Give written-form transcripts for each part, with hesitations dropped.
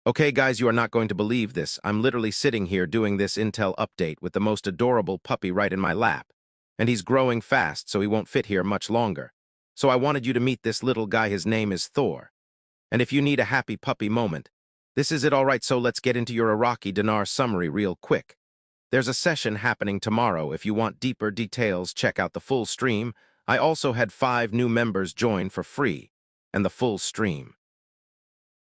Okay, guys, you are not going to believe this. I'm literally sitting here doing this Intel update with the most adorable puppy right in my lap. And he's growing fast, so he won't fit here much longer. So I wanted you to meet this little guy. His name is Thor. And if you need a happy puppy moment, this is it. All right, so let's get into your Iraqi Dinar summary real quick. There's a session happening tomorrow. If you want deeper details, check out the full stream. I also had 5 new members join for free. And the full stream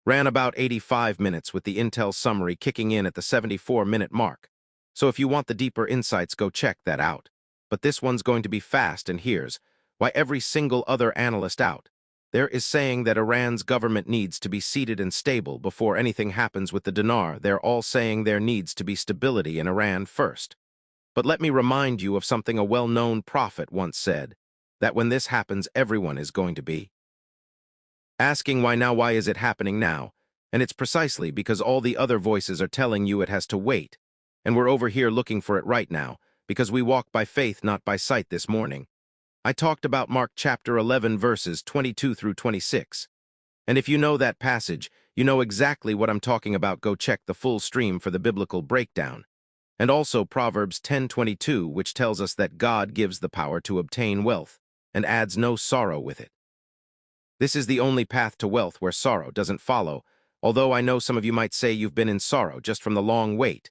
ran about 85 minutes with the Intel summary kicking in at the 74-minute mark. So if you want the deeper insights, go check that out. But this one's going to be fast, and here's why every single other analyst out there is saying that Iran's government needs to be seated and stable before anything happens with the dinar. They're all saying there needs to be stability in Iran first. But let me remind you of something a well-known prophet once said, that when this happens, everyone is going to be asking why now, why is it happening now? And it's precisely because all the other voices are telling you it has to wait. And we're over here looking for it right now, because we walk by faith, not by sight this morning. I talked about Mark chapter 11 verses 22 through 26. And if you know that passage, you know exactly what I'm talking about. Go check the full stream for the biblical breakdown. And also Proverbs 10:22, which tells us that God gives the power to obtain wealth and adds no sorrow with it. This is the only path to wealth where sorrow doesn't follow, although I know some of you might say you've been in sorrow just from the long wait.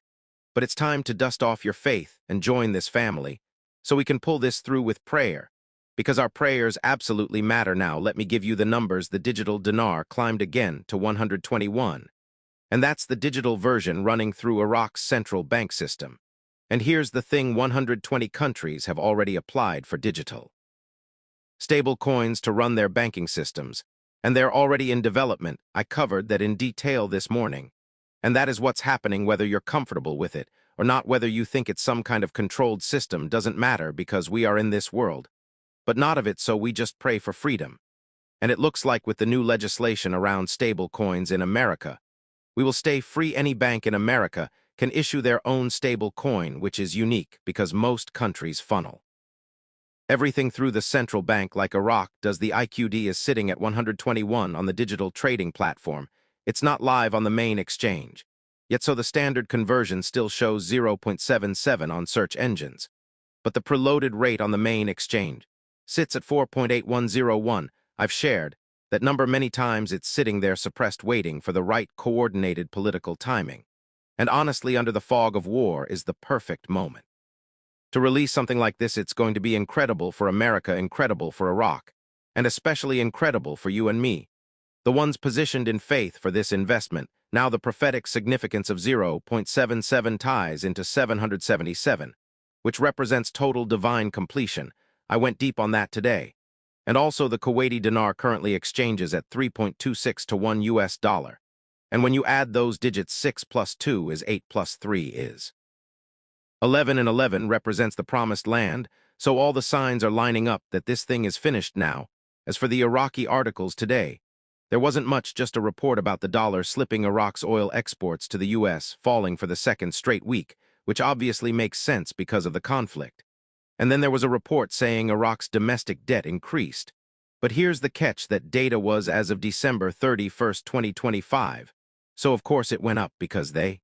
But it's time to dust off your faith and join this family, so we can pull this through with prayer, because our prayers absolutely matter now. Let me give you the numbers. The digital dinar climbed again to 121, and that's the digital version running through Iraq's central bank system. And here's the thing, 120 countries have already applied for digital stable coins to run their banking systems, and they're already in development. I covered that in detail this morning. And that is what's happening, whether you're comfortable with it or not, whether you think it's some kind of controlled system, doesn't matter, because we are in this world, but not of it, so we just pray for freedom. And it looks like with the new legislation around stable coins in America, we will stay free. Any bank in America can issue their own stable coin, which is unique because most countries funnel everything through the central bank. Like Iraq does. The IQD is sitting at 121 on the digital trading platform. It's not live on the main exchange yet, so the standard conversion still shows 0.77 on search engines. But the preloaded rate on the main exchange sits at 4.8101. I've shared that number many times. It's sitting there suppressed, waiting for the right coordinated political timing. And honestly, under the fog of war is the perfect moment to release something like this. It's going to be incredible for America, incredible for Iraq, and especially incredible for you and me, the ones positioned in faith for this investment. Now the prophetic significance of 0.77 ties into 777, which represents total divine completion. I went deep on that today. And also the Kuwaiti dinar currently exchanges at 3.26 to 1 US dollar. And when you add those digits, 6 plus 2 is 8 plus 3 is 11, and 11 represents the promised land, so all the signs are lining up that this thing is finished now. As for the Iraqi articles today, there wasn't much, just a report about the dollar slipping, Iraq's oil exports to the US falling for the second straight week, which obviously makes sense because of the conflict. And then there was a report saying Iraq's domestic debt increased. But here's the catch, that data was as of December 31st, 2025. So of course it went up because they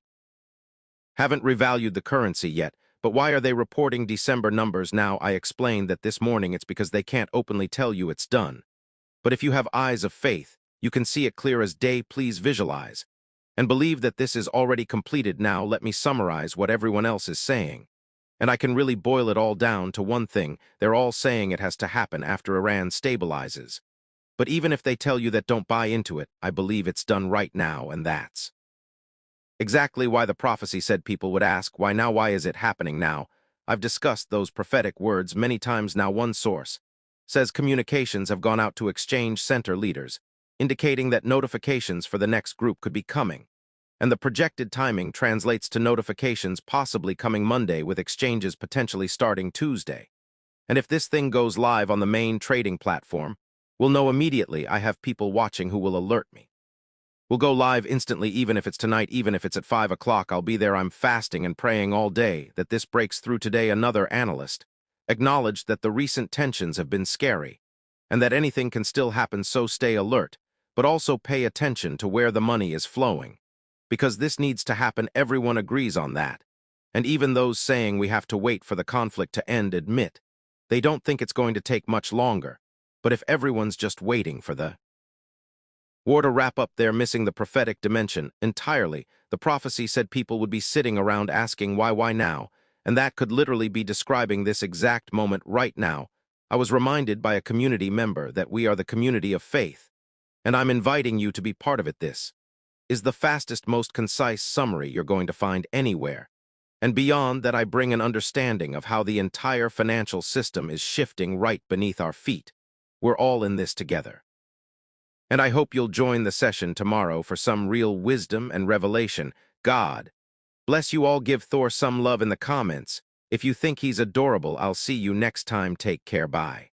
haven't revalued the currency yet. But why are they reporting December numbers now? I explained that this morning. It's because they can't openly tell you it's done. But if you have eyes of faith, you can see it clear as day. Please visualize and believe that this is already completed. Now let me summarize what everyone else is saying. And I can really boil it all down to one thing. They're all saying it has to happen after Iran stabilizes. But even if they tell you that, don't buy into it. I believe it's done right now, and that's exactly why the prophecy said people would ask, why now? Why is it happening now? I've discussed those prophetic words many times now. One source says communications have gone out to exchange center leaders, indicating that notifications for the next group could be coming. And the projected timing translates to notifications possibly coming Monday, with exchanges potentially starting Tuesday. And if this thing goes live on the main trading platform, we'll know immediately. I have people watching who will alert me. We'll go live instantly, even if it's tonight, even if it's at 5 o'clock, I'll be there. I'm fasting and praying all day that this breaks through today. Another analyst acknowledged that the recent tensions have been scary and that anything can still happen, so stay alert, but also pay attention to where the money is flowing. Because this needs to happen, everyone agrees on that. And even those saying we have to wait for the conflict to end admit they don't think it's going to take much longer. But if everyone's just waiting for the war to wrap up, they're missing the prophetic dimension entirely. The prophecy said people would be sitting around asking why now, and that could literally be describing this exact moment right now. I was reminded by a community member that we are the community of faith, and I'm inviting you to be part of it. This is the fastest, most concise summary you're going to find anywhere. And beyond that, I bring an understanding of how the entire financial system is shifting right beneath our feet. We're all in this together. And I hope you'll join the session tomorrow for some real wisdom and revelation. God bless you all. Give Thor some love in the comments. If you think he's adorable, I'll see you next time. Take care. Bye.